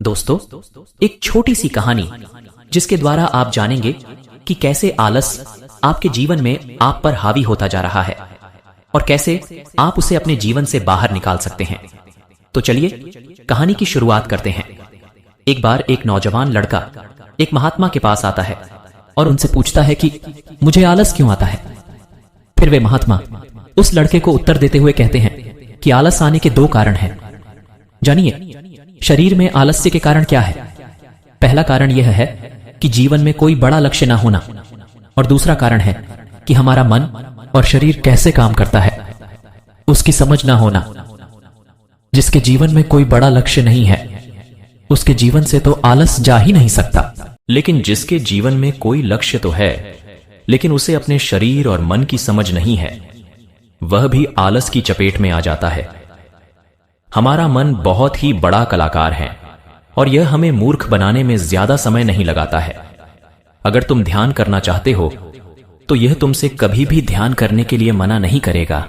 दोस्तों, एक छोटी सी कहानी जिसके द्वारा आप जानेंगे कि कैसे आलस आपके जीवन में आप पर हावी होता जा रहा है और कैसे आप उसे अपने जीवन से बाहर निकाल सकते हैं। तो चलिए कहानी की शुरुआत करते हैं। एक बार एक नौजवान लड़का एक महात्मा के पास आता है और उनसे पूछता है कि मुझे आलस क्यों आता है। फिर वे महात्मा उस लड़के को उत्तर देते हुए कहते हैं कि आलस आने के दो कारण हैं। जानिए, शरीर में आलस्य के कारण क्या है। पहला कारण यह है कि जीवन में कोई बड़ा लक्ष्य ना होना, और दूसरा कारण है कि हमारा मन और शरीर कैसे काम करता है उसकी समझ ना होना। जिसके जीवन में कोई बड़ा लक्ष्य नहीं है उसके जीवन से तो आलस जा ही नहीं सकता, लेकिन जिसके जीवन में कोई लक्ष्य तो है लेकिन उसे अपने शरीर और मन की समझ नहीं है, वह भी आलस की चपेट में आ जाता है। हमारा मन बहुत ही बड़ा कलाकार है और यह हमें मूर्ख बनाने में ज्यादा समय नहीं लगाता है। अगर तुम ध्यान करना चाहते हो तो यह तुमसे कभी भी ध्यान करने के लिए मना नहीं करेगा।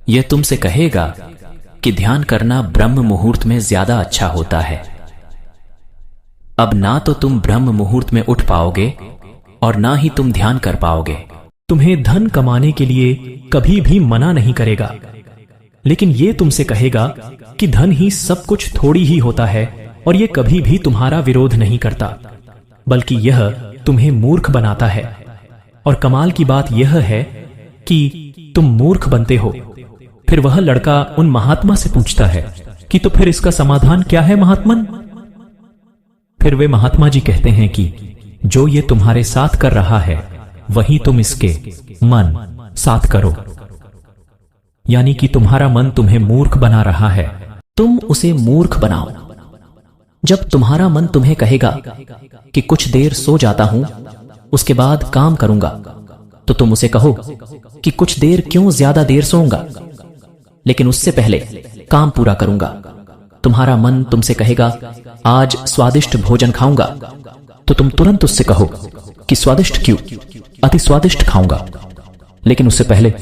यह तुमसे कहेगा कि ध्यान करना ब्रह्म मुहूर्त में ज्यादा अच्छा होता है। अब ना तो तुम ब्रह्म मुहूर्त में उठ पाओगे और ना ही तुम ध्यान कर पाओगे। तुम्हें धन कमाने के लिए कभी भी मना नहीं करेगा, लेकिन यह तुमसे कहेगा कि धन ही सब कुछ थोड़ी ही होता है और यह कभी भी तुम्हारा विरोध नहीं करता, बल्कि यह तुम्हें मूर्ख बनाता है। और कमाल की बात यह है कि तुम मूर्ख बनते हो। फिर वह लड़का उन महात्मा से पूछता है कि तो फिर इसका समाधान क्या है महात्मन। फिर वे महात्मा जी कहते हैं कि जो ये तुम्हारे साथ कर रहा है वही तुम इसके मन साथ करो, यानी कि तुम्हारा मन तुम्हें मूर्ख बना रहा है, तुम उसे मूर्ख बनाओ। जब तुम्हारा मन तुम्हें कहेगा कि कुछ देर सो जाता हूं उसके बाद काम करूंगा, तो तुम उसे कहो कि कुछ देर क्यों ज्यादा देर सोऊंगा, लेकिन उससे पहले काम पूरा करूंगा। तुम्हारा मन तुमसे कहेगा आज स्वादिष्ट भोजन खाऊंगा, तो तुम तुरंत उससे कहो कि स्वादिष्ट क्यों, अति स्वादिष्ट खाऊंगा, लेकिन उससे पहले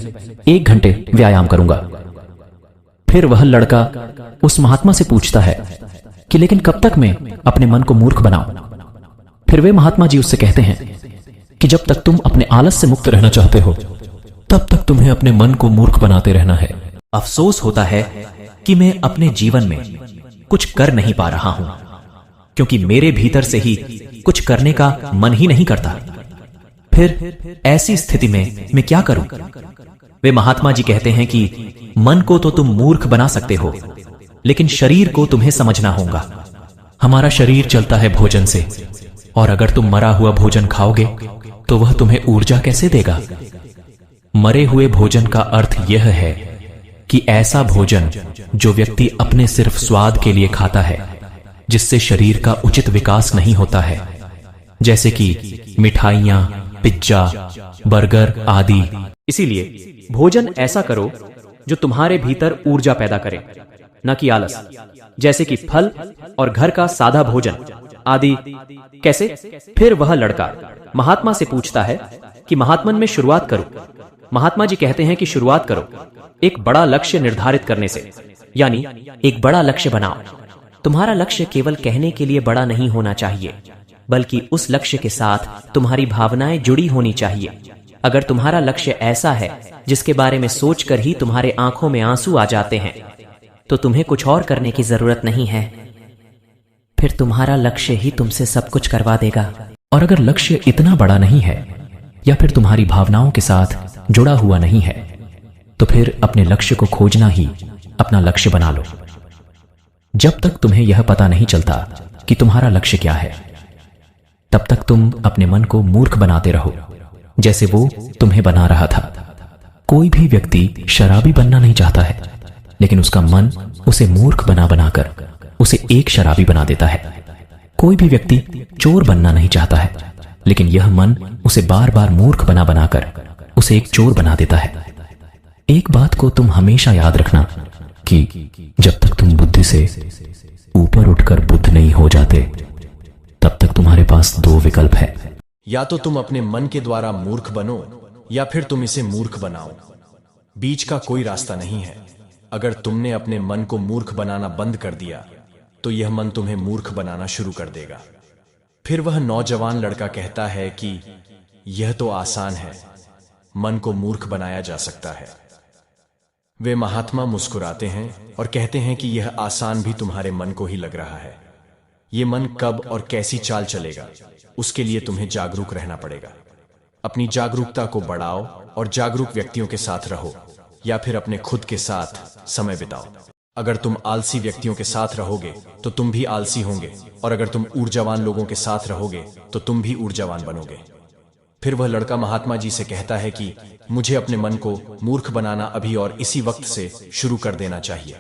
1 घंटे व्यायाम करूंगा। फिर वह लड़का उस महात्मा से पूछता है कि लेकिन कब तक मैं अपने मन को मूर्ख बनाऊं। फिर वे महात्मा जी उससे कहते हैं कि जब तक तुम अपने आलस से मुक्त रहना चाहते हो तब तक तुम्हें अपने मन को मूर्ख बनाते रहना है। अफसोस होता है कि मैं अपने जीवन में कुछ कर नहीं पा रहा हूं, क्योंकि मेरे भीतर से ही कुछ करने का मन ही नहीं करता। फिर ऐसी स्थिति में मैं क्या करूं। वे महात्मा जी कहते हैं कि मन को तो तुम मूर्ख बना सकते हो, लेकिन शरीर को तुम्हें समझना होगा। हमारा शरीर चलता है भोजन से, और अगर तुम मरा हुआ भोजन खाओगे तो वह तुम्हें ऊर्जा कैसे देगा। मरे हुए भोजन का अर्थ यह है कि ऐसा भोजन जो व्यक्ति अपने सिर्फ स्वाद के लिए खाता है, जिससे शरीर का उचित विकास नहीं होता है, जैसे कि मिठाइयां, पिज्जा, बर्गर आदि। इसीलिए भोजन ऐसा करो जो तुम्हारे भीतर ऊर्जा पैदा करे, न कि आलस, जैसे कि फल और घर का सादा भोजन आदि। कैसे? फिर वह लड़का महात्मा से पूछता है कि महात्मन में शुरुआत करूं। महात्मा जी कहते हैं कि शुरुआत करो एक बड़ा लक्ष्य निर्धारित करने से, यानी एक बड़ा लक्ष्य बनाओ। तुम्हारा लक्ष्य केवल कहने के लिए बड़ा नहीं होना चाहिए, बल्कि उस लक्ष्य के साथ तुम्हारी भावनाएं जुड़ी होनी चाहिए। अगर तुम्हारा लक्ष्य ऐसा है जिसके बारे में सोचकर ही तुम्हारे आंखों में आंसू आ जाते हैं, तो तुम्हें कुछ और करने की जरूरत नहीं है। फिर तुम्हारा लक्ष्य ही तुमसे सब कुछ करवा देगा। और अगर लक्ष्य इतना बड़ा नहीं है या फिर तुम्हारी भावनाओं के साथ जुड़ा हुआ नहीं है, तो फिर अपने लक्ष्य को खोजना ही अपना लक्ष्य बना लो। जब तक तुम्हें यह पता नहीं चलता कि तुम्हारा लक्ष्य क्या है, तब तक तुम अपने मन को मूर्ख बनाते रहो, जैसे वो तुम्हें बना रहा था। कोई भी व्यक्ति शराबी बनना नहीं चाहता है, लेकिन उसका मन उसे मूर्ख बना बनाकर उसे एक शराबी बना देता है। कोई भी व्यक्ति चोर बनना नहीं चाहता है, लेकिन यह मन उसे बार बार मूर्ख बना बनाकर उसे एक चोर बना देता है। एक बात को तुम हमेशा याद रखना कि जब तक तुम बुद्धि से ऊपर उठकर बुद्ध नहीं हो जाते, तब तक तुम्हारे पास 2 विकल्प है। या तो तुम अपने मन के द्वारा मूर्ख बनो या फिर तुम इसे मूर्ख बनाओ। बीच का कोई रास्ता नहीं है। अगर तुमने अपने मन को मूर्ख बनाना बंद कर दिया तो यह मन तुम्हें मूर्ख बनाना शुरू कर देगा। फिर वह नौजवान लड़का कहता है कि यह तो आसान है, मन को मूर्ख बनाया जा सकता है। वे महात्मा मुस्कुराते हैं और कहते हैं कि यह आसान भी तुम्हारे मन को ही लग रहा है। ये मन कब और कैसी चाल चलेगा, उसके लिए तुम्हें जागरूक रहना पड़ेगा। अपनी जागरूकता को बढ़ाओ और जागरूक व्यक्तियों के साथ रहो, या फिर अपने खुद के साथ समय बिताओ। अगर तुम आलसी व्यक्तियों के साथ रहोगे तो तुम भी आलसी होंगे, और अगर तुम ऊर्जावान लोगों के साथ रहोगे तो तुम भी ऊर्जावान बनोगे। फिर वह लड़का महात्मा जी से कहता है कि मुझे अपने मन को मूर्ख बनाना अभी और इसी वक्त से शुरू कर देना चाहिए।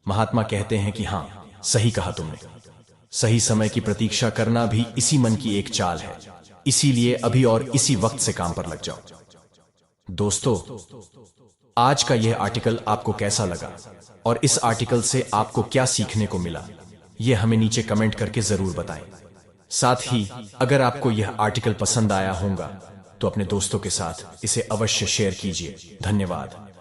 महात्मा कहते हैं कि हाँ, सही कहा तुमने। सही समय की प्रतीक्षा करना भी इसी मन की एक चाल है, इसीलिए अभी और इसी वक्त से काम पर लग जाओ। दोस्तों, आज का यह आर्टिकल आपको कैसा लगा और इस आर्टिकल से आपको क्या सीखने को मिला, यह हमें नीचे कमेंट करके जरूर बताएं। साथ ही अगर आपको यह आर्टिकल पसंद आया होगा तो अपने दोस्तों के साथ इसे अवश्य शेयर कीजिए। धन्यवाद।